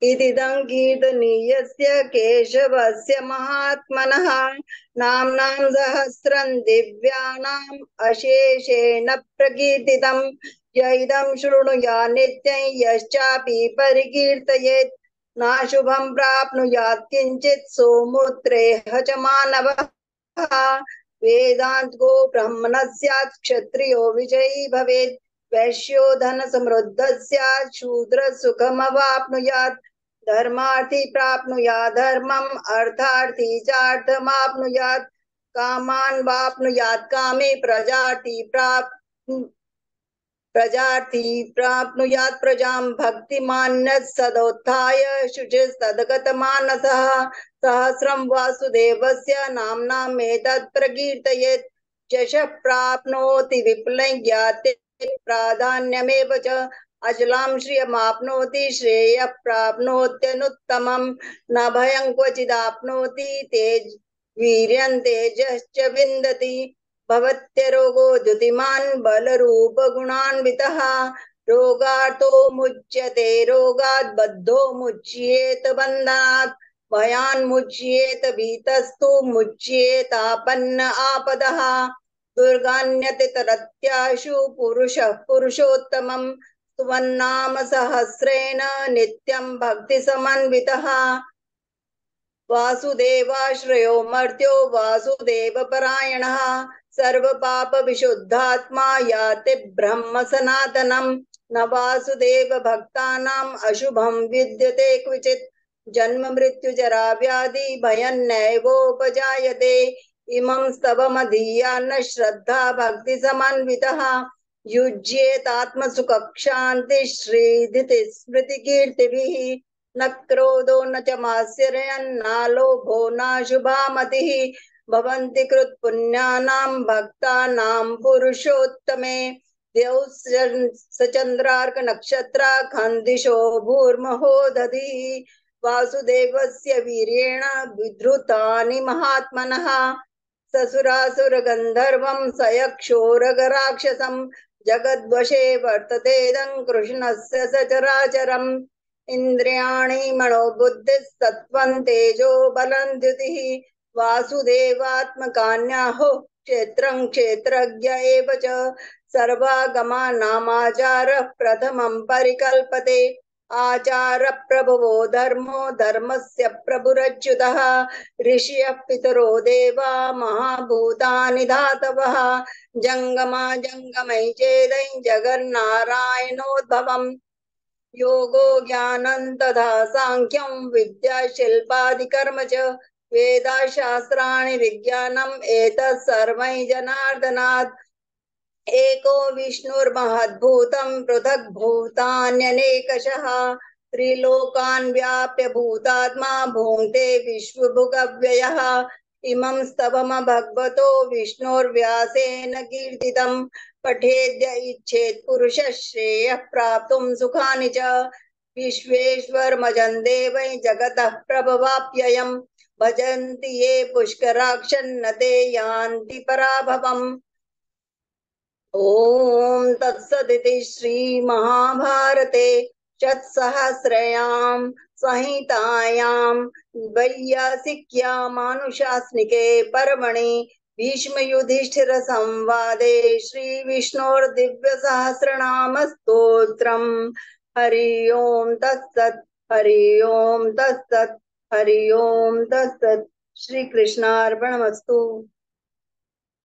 इदिदं कीर्तनीयस्य केशवस्य महात्मनः नाम्नां सहस्रं दिव्यानाम् अशेषेण प्रकीर्तितं य इदं शृणुयात् नित्यं यश्चापि परिकीर्तयेत् नाशुभं प्राप्नुयात् किञ्चित् सोमुत्रेह च मानवः वेदांतो ब्रह्मणः स्यात् क्षत्रियो विजयी भवेत् वैश्यो धन समृद्ध स्यात् शूद्र सुखमवाप्नुयात् धर्मार्थी प्राप्नुयात् धर्मम् अर्थार्थी चार्थमाप्नुयात् कामान् वाप्नुयात् कामे प्रजार्थी प्राप्नुयात् प्रजां भक्तिमान्यः सदोत्थाय शुचिस्तद्गतमानसः सहस्रं वासुदेवस्य नाम्नामेतत् प्रकीर्तयेत् यशः प्राप्नोति विपुलं ज्ञाते प्राधान्यमेव च अचलां श्रियमाप्नोति श्रेयः प्राप्नोत्यनुत्तमं न भयं क्वचिदाप्नोति तेज वीर्यं तेजश्च विन्दति भवत्यरोगो द्युतिमान् बलरूप गुणान्वितः रोगार्तो मुच्यते रोगात् बद्धो मुच्येत बन्धनात् भयान् मुच्येत भीतस्तु मुच्येतापन्न आपदः दुर्गान्यतितरत्याशु पुरुषः पुरुषोत्तमं सुवन्नाम सहस्रेण नित्यं भक्तिसमन्वितः वासुदेवाश्रयो मर्त्यो वासुदेवपरायणः सर्वपापविशुद्धात्मा याति ब्रह्म सनातनं न वासुदेव भक्तानाम् अशुभं विद्यते क्वचित् जन्म मृत्यु जरा व्याधि भयन्नैवोपजायते इमं स्तवमधीया न श्रद्धा भक्ति समन्वितः युज्येतात्मसुखक्षान्ति श्रीधिति स्मृति कीर्तिभिः न क्रोधो न च मात्सर्यन्न लोभो न शुभा मतिः भवन्ति कृत्पुण्यानां भक्तानां पुरुषोत्तमे द्यौ सचन्द्रार्क नक्षत्रा खन्दिशो भूर्महो दधिः वासुदेवस्य वीर्येण विधृतानि महात्मनः ससुरासुरगन्धर्वं सयक्षोरगराक्षसं जगद्वशे वर्ततेदं कृष्णस्य सचराचरम् इंद्रियाणि मनोबुद्धिस्तत्त्वं तेजो बलं द्युतिः वासुदेवात्मकान्याहो क्षेत्रं क्षेत्रज्ञ एव च सर्वागमानामाचारः प्रथमं परिकल्पते आचार प्रभवो धर्मो धर्मस्य प्रभुरच्युतः ऋषयः पितरो देवा महाभूतानि धातवः जंगमा जंगमै चेदै जगन्नारायणोद्भवम् योगो ज्ञानं तथा सांख्यं विद्या शिल्पादिकर्म च वेदाशास्त्राणि विज्ञानम् एतत् सर्वं जनार्दनात् एको विष्णुर्महद्भूतं पृथक् भूतान्यनेकशः त्रिलोकान् व्याप्य भूतात्मा भुङ्क्ते विश्वभुगव्ययः इमं स्तवम भगवतो विष्णोर्व्यासेन कीर्तितं पठेद्य इच्छेत् पुरुषः श्रेयः प्राप्तुं सुखानि च विश्वेश्वरमजं देवै जगतः प्रभवाप्ययम् भजन्ति ये पुष्कराक्षन्न ते यान्ति पराभवम् ओम तत्सदिति श्री महाभारते शतसहस्रयां संहितायां वैयासिक्यां मानुशासनिके पर्वणि भीष्म युधिष्ठिर संवादे श्री विष्णोर्दिव्य सहस्रनाम स्तोत्रम् हरि ओम तत्सत् हरि ओम तत्सत् हरि ओम तत्सत् श्री कृष्णार्पणमस्तु।